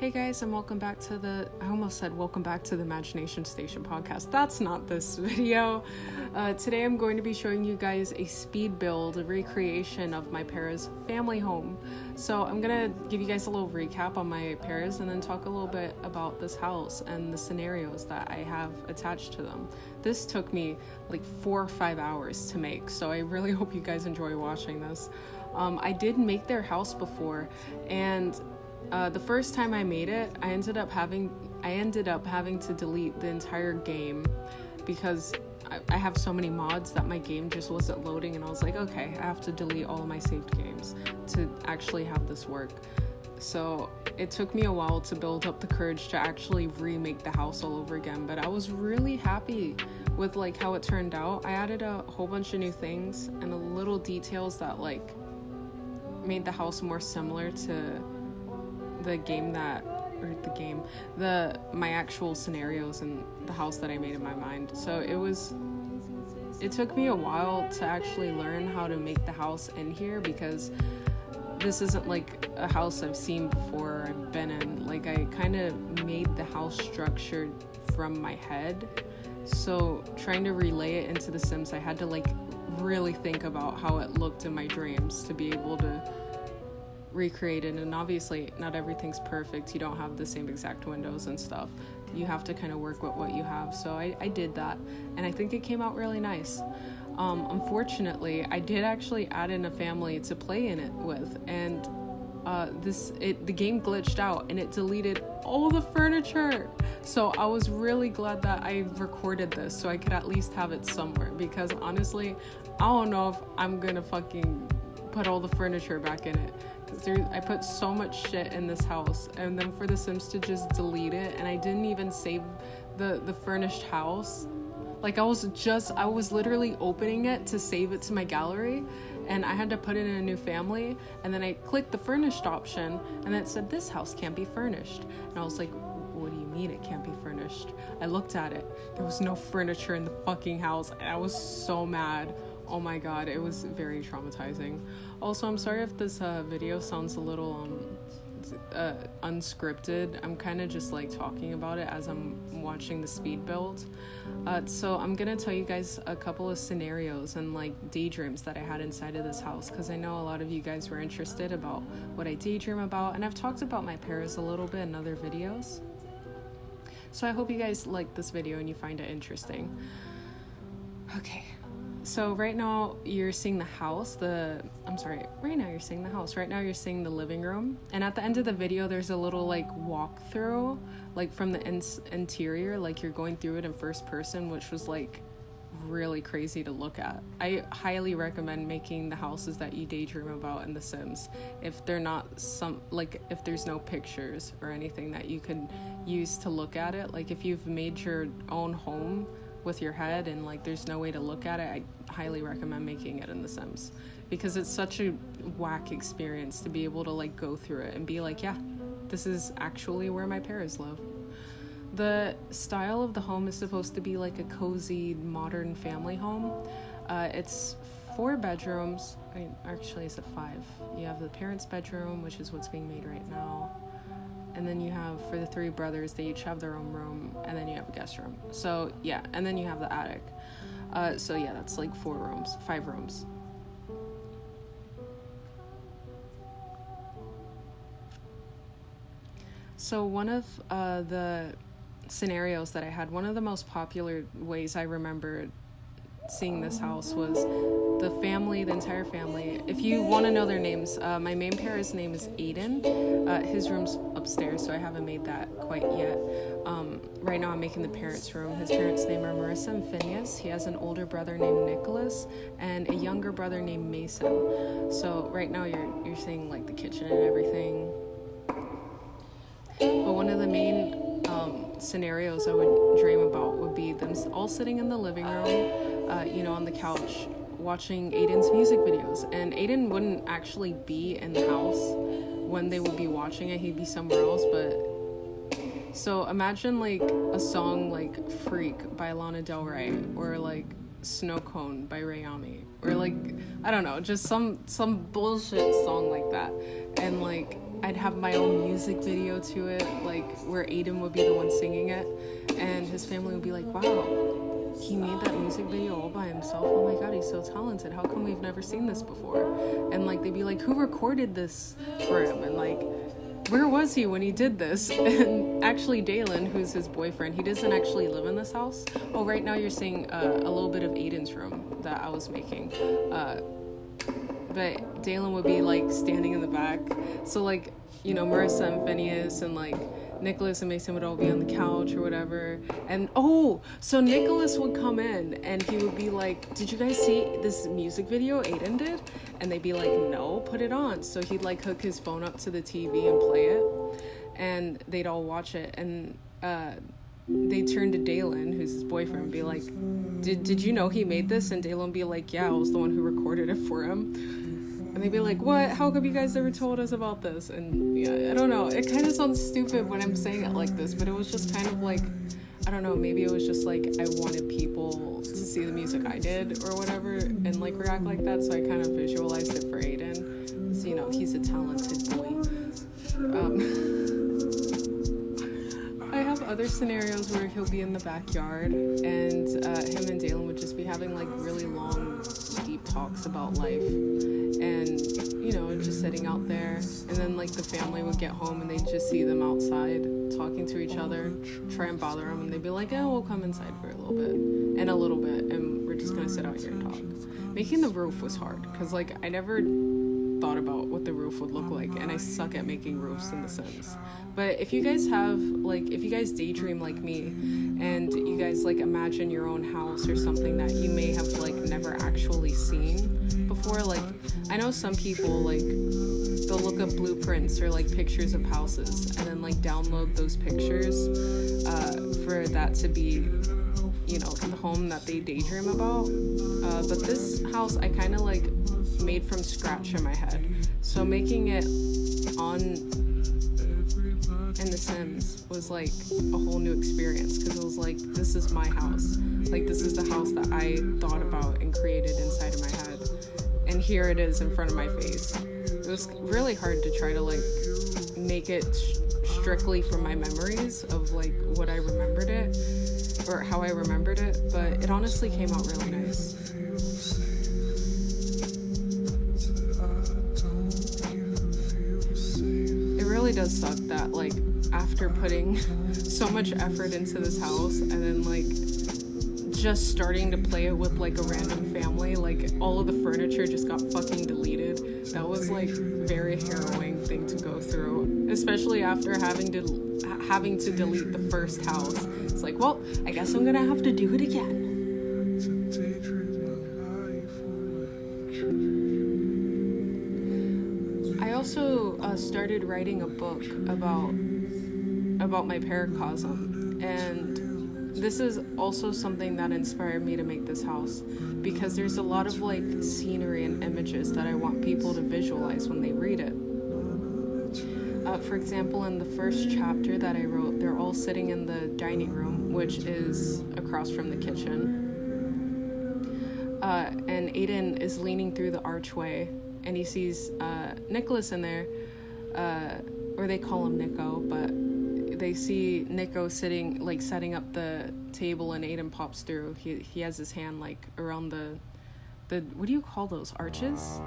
Hey guys, and welcome back to I almost said welcome back to the Imagination Station podcast. That's not this video. Today I'm going to be showing you guys a speed build, a recreation of my parents' family home. So I'm going to give you guys a little recap on my parents and then talk a little bit about this house and the scenarios that I have attached to them. This took me like 4 or 5 hours to make, so I really hope you guys enjoy watching this. I did make their house before, and the first time I made it, I ended up having to delete the entire game because I have so many mods that my game just wasn't loading, and I was like, okay, I have to delete all of my saved games to actually have this work. So it took me a while to build up the courage to actually remake the house all over again, but I was really happy with like how it turned out. I added a whole bunch of new things and a little details that like made the house more similar to my actual scenarios and the house that I made in my mind. So it took me a while to actually learn how to make the house in here, because this isn't like a house I've seen before or I've been in. Like, I kind of made the house structured from my head, so trying to relay it into The Sims, I had to like really think about how it looked in my dreams to be able to recreate it. And obviously not everything's perfect, you don't have the same exact windows and stuff, you have to kind of work with what you have. So I did that, and I think it came out really nice. Unfortunately, I did actually add in a family to play in it with, and the game glitched out and it deleted all the furniture. So I was really glad that I recorded this so I could at least have it somewhere, because honestly I don't know if I'm gonna fucking put all the furniture back in it. I put so much shit in this house, and then for The Sims to just delete it, and I didn't even save the furnished house. Like, I was literally opening it to save it to my gallery, and I had to put it in a new family, and then I clicked the furnished option and it said this house can't be furnished, and I was like, what do you mean it can't be furnished? I looked at it, there was no furniture in the fucking house, and I was so mad. Oh my god, it was very traumatizing. Also, I'm sorry if this video sounds a little unscripted. I'm kind of just like talking about it as I'm watching the speed build. So I'm gonna tell you guys a couple of scenarios and like daydreams that I had inside of this house, because I know a lot of you guys were interested about what I daydream about, and I've talked about my Paris a little bit in other videos. So I hope you guys like this video and you find it interesting. Okay. So right now you're seeing the house, right now you're seeing the house. Right now you're seeing the living room. And at the end of the video, there's a little like walkthrough, like from the interior, like you're going through it in first person, which was like really crazy to look at. I highly recommend making the houses that you daydream about in The Sims. If they're not if there's no pictures or anything that you could use to look at it, like if you've made your own home with your head and like there's no way to look at it, I highly recommend making it in The Sims, because it's such a whack experience to be able to like go through it and be like, yeah, this is actually where my parents live. The style of the home is supposed to be like a cozy modern family home. It's 4 bedrooms. Actually it's 5. You have the parents' bedroom, which is what's being made right now, and then you have, for the 3 brothers, they each have their own room, and then you have a guest room. So yeah, and then you have the attic. So yeah, that's like 5 rooms. So one of the scenarios that I had, one of the most popular ways I remember seeing this house was the entire family. If you want to know their names, my main parent's name is Aiden. His room's upstairs, so I haven't made that quite yet. Right now I'm making the parents' room. His parents' name are Marissa and Phineas. He has an older brother named Nicholas and a younger brother named Mason. So right now you're seeing like the kitchen and everything. But one of the main scenarios I would dream about would be them all sitting in the living room, on the couch, watching Aiden's music videos. And Aiden wouldn't actually be in the house when they would be watching it, he'd be somewhere else. But so imagine like a song like Freak by Lana Del Rey, or like Snow Cone by Rayami, or like, I don't know, just some bullshit song like that. And like I'd have my own music video to it, like where Aiden would be the one singing it, and his family would be like, wow, he made that music video all by himself. Oh my god, he's so talented. How come we've never seen this before? And like they'd be like, who recorded this for him? And like, where was he when he did this? And actually Daylen, who's his boyfriend, he doesn't actually live in this house. Oh, right now you're seeing a little bit of Aiden's room that I was making. But Daylen would be like standing in the back. So like, you know, Marissa and Phineas and like Nicholas and Mason would all be on the couch or whatever. And so Nicholas would come in and he would be like, did you guys see this music video Aiden did? And they'd be like, no, put it on. So he'd like hook his phone up to the TV and play it, and they'd all watch it. And they'd turn to Daylen, who's his boyfriend, and be like, did you know he made this? And Daylen would be like, yeah, I was the one who recorded it for him. And they'd be like, what? How come you guys never told us about this? And yeah, I don't know. It kind of sounds stupid when I'm saying it like this, but it was just kind of like, I don't know, maybe it was just like I wanted people to see the music I did or whatever and like react like that. So I kind of visualized it for Aiden. So, you know, he's a talented boy. I have other scenarios where he'll be in the backyard and him and Daylen would just be having like really long, deep talks about life. And, you know, just sitting out there. And then, like, the family would get home and they'd just see them outside talking to each other, try and bother them. And they'd be like, oh, we'll come inside for a little bit. And we're just going to sit out here and talk. Making the roof was hard because, like, I never thought about what the roof would look like. And I suck at making roofs in The Sims. But if you guys have, like, if you guys daydream like me and you guys, like, imagine your own house or something that you may have, like, never actually seen before, like, I know some people, like, they'll look up blueprints or, like, pictures of houses and then, like, download those pictures for that to be, you know, the home that they daydream about. But this house I kind of, like, made from scratch in my head. So making it in The Sims was, like, a whole new experience because it was, like, this is my house. Like, this is the house that I thought about and created inside of my head. And here it is in front of my face. It was really hard to try to, like, make it strictly from my memories of, like, what I remembered it or how I remembered it, but it honestly came out really nice. It really does suck that, like, after putting so much effort into this house and then, like, just starting to play it with, like, a random family, like, all of the furniture just got fucking deleted. That was, like, very harrowing thing to go through, especially after having to delete the first house. It's like, well, I guess I'm gonna have to do it again. I also started writing a book about my Paracosm, and this is also something that inspired me to make this house because there's a lot of, like, scenery and images that I want people to visualize when they read it. For example, in the first chapter that I wrote, they're all sitting in the dining room, which is across from the kitchen. And Aiden is leaning through the archway and he sees Nicholas in there, or they call him Nico, but they see Nico sitting, like, setting up the table, and Aiden pops through. He has his hand, like, around the what do you call those, arches?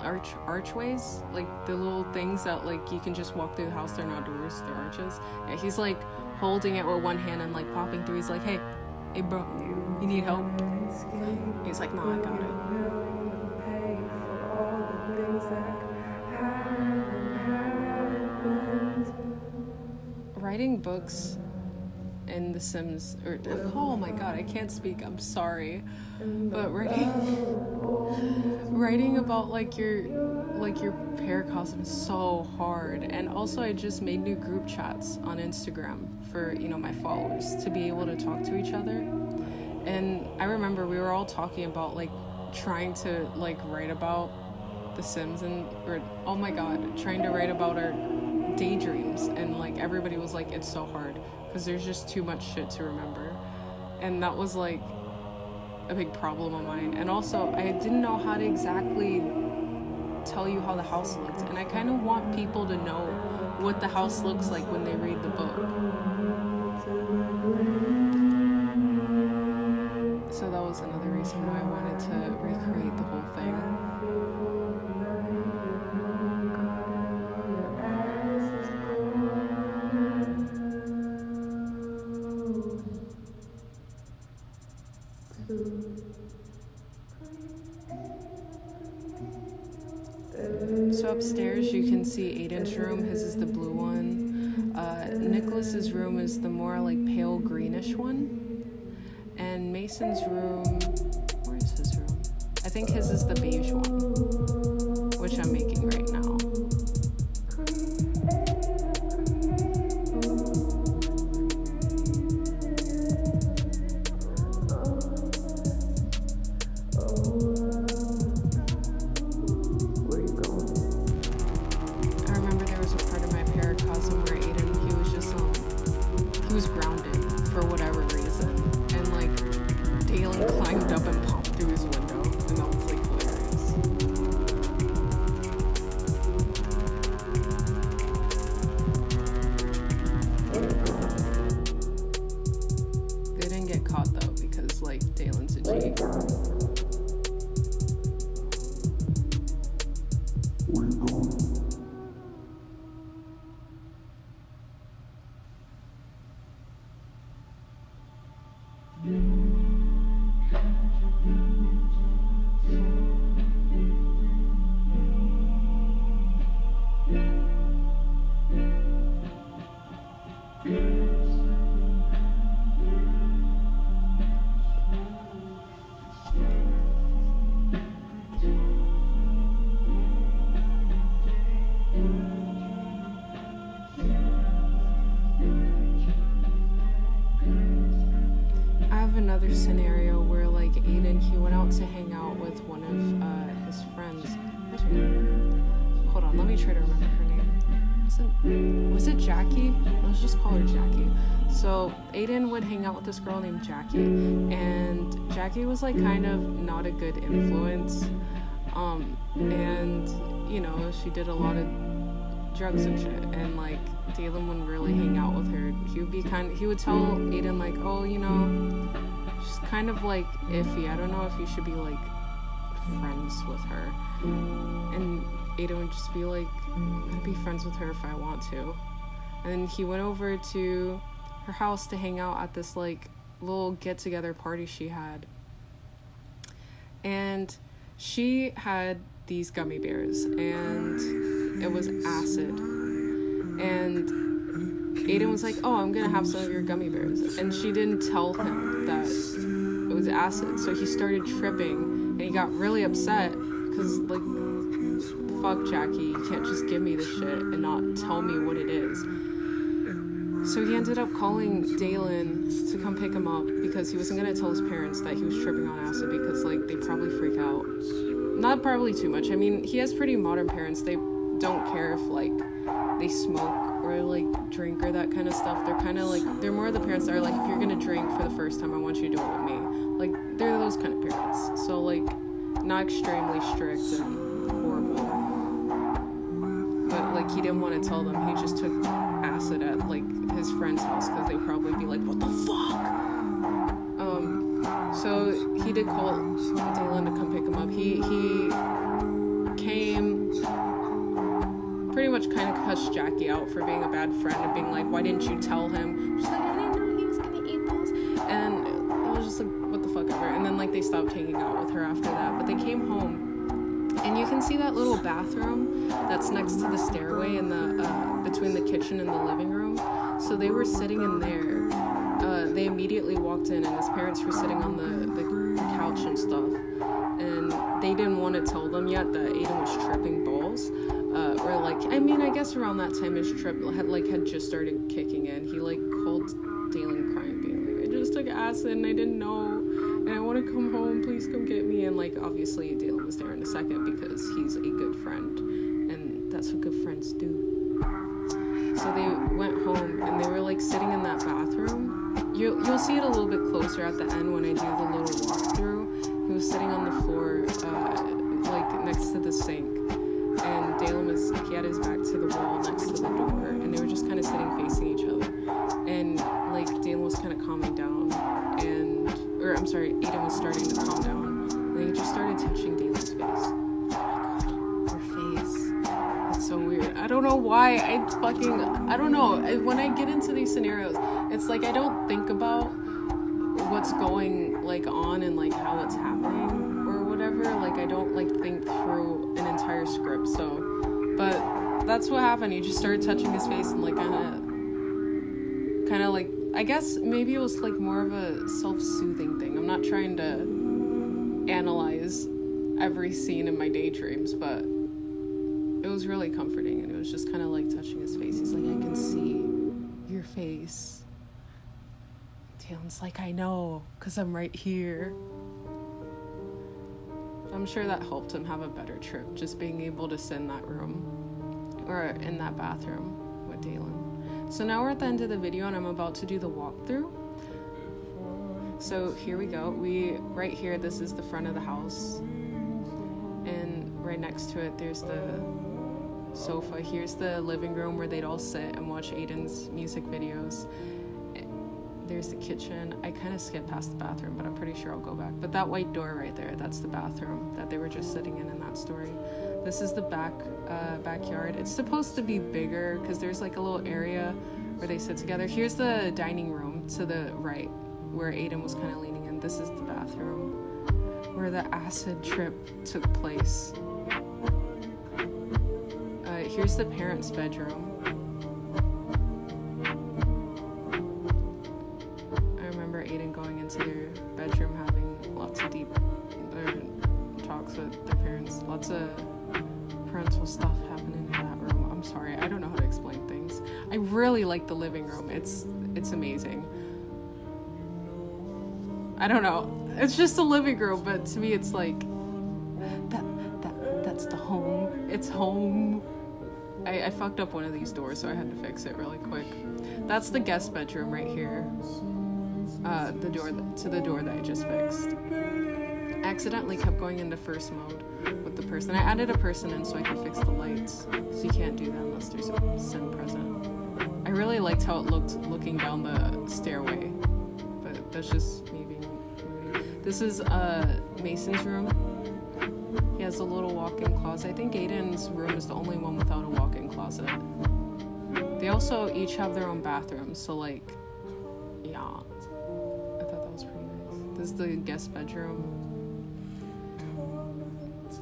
Archways? Like, the little things that, like, you can just walk through the house. They're not doors, they're arches. Yeah, he's, like, holding it with one hand and, like, popping through. He's like, hey bro, you need help? He's like, nah, I got it. Writing books in The Sims, or, oh my god, I can't speak, I'm sorry, but writing about, like, your Paracosm is so hard. And also I just made new group chats on Instagram for, you know, my followers to be able to talk to each other. And I remember we were all talking about, like, trying to, like, write about The Sims oh my god, trying to write about our daydreams, and, like, everybody was like, it's so hard because there's just too much shit to remember. And that was, like, a big problem of mine. And also I didn't know how to exactly tell you how the house looked. And I kind of want people to know what the house looks like when they read the book. So that was another reason why I wanted to recreate the whole thing. So upstairs you can see Aiden's room. His is the blue one. Nicholas's room is the more like pale greenish one. And Mason's room, where is his room? I think his is the beige one, which I'm making right now. I remember there was a part of my Paracosm where Aiden, he was grounded for whatever reason. And like, Daylen climbed up and popped through his window, and that was like hilarious. They didn't get caught though, because like Daylen's a G. Another scenario where like Aiden, he went out to hang out with one of his friends. What's her name? Hold on, let me try to remember her name. Was it Jackie? Let's just call her Jackie. So Aiden would hang out with this girl named Jackie, and Jackie was like kind of not a good influence. And you know, she did a lot of drugs and shit, and like Daylen wouldn't really hang out with her. He would tell Aiden like, oh, you know, she's kind of like iffy. I don't know if you should be like friends with her. And Aiden would just be like, I'm gonna be friends with her if I want to. And then he went over to her house to hang out at this like little get together party she had. And she had these gummy bears, and it was acid. And Aiden was like, oh, I'm gonna have some of your gummy bears. And she didn't tell him that it was acid. So he started tripping, and he got really upset because, like, fuck, Jackie, you can't just give me this shit and not tell me what it is. So he ended up calling Daylen to come pick him up because he wasn't gonna tell his parents that he was tripping on acid because, like, they probably freak out. Not probably too much. I mean, he has pretty modern parents. They don't care if, like, they smoke or, like, drink or that kind of stuff. They're kind of, like, they're more the parents that are, like, if you're gonna drink for the first time, I want you to do it with me. Like, they're those kind of parents. So, like, not extremely strict and horrible. But, like, he didn't want to tell them. He just took acid at, like, his friend's house because they'd probably be like, what the fuck? So he did call Daylen to come pick him up. He came, pretty much kind of cussed Jackie out for being a bad friend and being like, why didn't you tell him? She's like, I didn't know he was gonna eat those. And I was just like, what the fuck ever. And then, like, they stopped hanging out with her after that. But they came home, and you can see that little bathroom that's next to the stairway in the between the kitchen and the living room. So they were sitting in there. They immediately walked in, and his parents were sitting on the couch and stuff. And they didn't want to tell them yet that Aiden was tripping balls. Or, like, I mean, I guess around that time his trip had just started kicking in. He, like, called Daylen crying, being like, I just took acid and I didn't know, and I want to come home, please come get me. And, like, obviously Daylen was there in a second because he's a good friend, and that's what good friends do. So they went home, and they were, like, sitting in that bathroom. You'll see it a little bit closer at the end when I do the little walkthrough. He was sitting on the floor, like, next to the sink. he had his back to the wall next to the door, and they were just kind of sitting facing each other. And like Daylen was kind of calming down, Aiden was starting to calm down, and then he just started touching Daylen's face. Oh my god, her face. It's so weird. I don't know why. I don't know. When I get into these scenarios, it's like I don't think about what's going like on and like how it's happening or whatever. Like I don't like think through an entire script. So, but that's what happened. He just started touching his face and like kind of like, I guess maybe it was like more of a self-soothing thing. I'm not trying to analyze every scene in my daydreams, but it was really comforting, and it was just kind of like touching his face. He's like, I can see your face. Daylen's like, I know, because I'm right here. I'm sure that helped him have a better trip, just being able to sit in that room, or in that bathroom with Daylen. So now we're at the end of the video, and I'm about to do the walkthrough. So here we go. Right here, this is the front of the house. And right next to it, there's the sofa. Here's the living room where they'd all sit and watch Aiden's music videos. There's the kitchen. I kind of skipped past the bathroom, but I'm pretty sure I'll go back. But that white door right there, that's the bathroom that they were just sitting in that story. This is the backyard. It's supposed to be bigger because there's like a little area where they sit together. Here's the dining room to the right where Aiden was kind of leaning in. This is the bathroom where the acid trip took place. Here's the parents' bedroom. I remember Aiden going into their bedroom having lots of deep talks with their parents. Lots of parental stuff happening in that room. I'm sorry, I don't know how to explain things. I really like the living room. It's amazing. I don't know. It's just a living room, but to me it's like that's the home. It's home. I fucked up one of these doors, so I had to fix it really quick. That's the guest bedroom right here. The door to the door that I just fixed. I accidentally kept going into first mode with the person. I added a person in so I could fix the lights, so you can't do that unless there's a sin present. I really liked how it looked looking down the stairway, but that's just me being moody. This is Mason's room. He has a little walk-in closet. I think Aiden's room is the only one without a walk-in closet. They also each have their own bathrooms, so like, yeah. I thought that was pretty nice. This is the guest bedroom.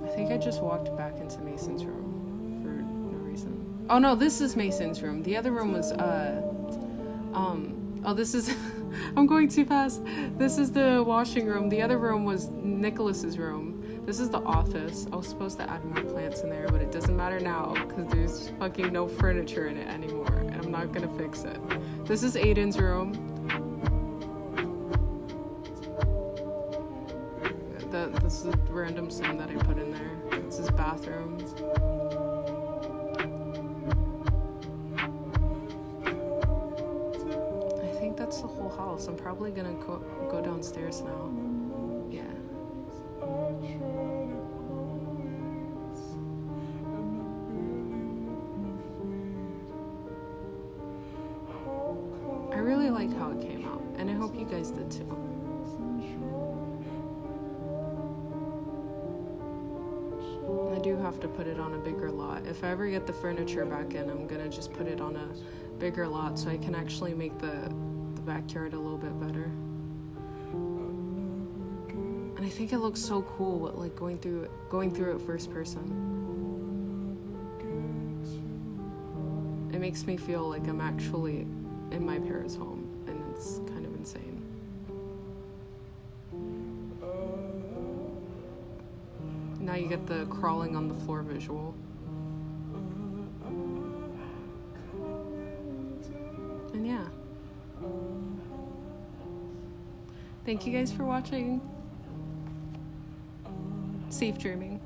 I think I just walked back into Mason's room for no reason. Oh no, this is Mason's room. The other room was, oh, this is, I'm going too fast. This is the washing room. The other room was Nicholas's room. This is the office. I was supposed to add more plants in there, but it doesn't matter now because there's fucking no furniture in it anymore, and I'm not gonna fix it. This is Aiden's room. This is a random sim that I put in there. This is bathroom. I think that's the whole house. I'm probably gonna go downstairs now. Yeah. I really like how it came out, and I hope you guys did too. I do have to put it on a bigger lot. If I ever get the furniture back in, I'm gonna just put it on a bigger lot so I can actually make the backyard a little bit better. And I think it looks so cool with like going through it first person. It makes me feel like I'm actually in my parents' home, and it's kind of insane. Now you get the crawling on the floor visual. And yeah. Thank you guys for watching. Safe dreaming.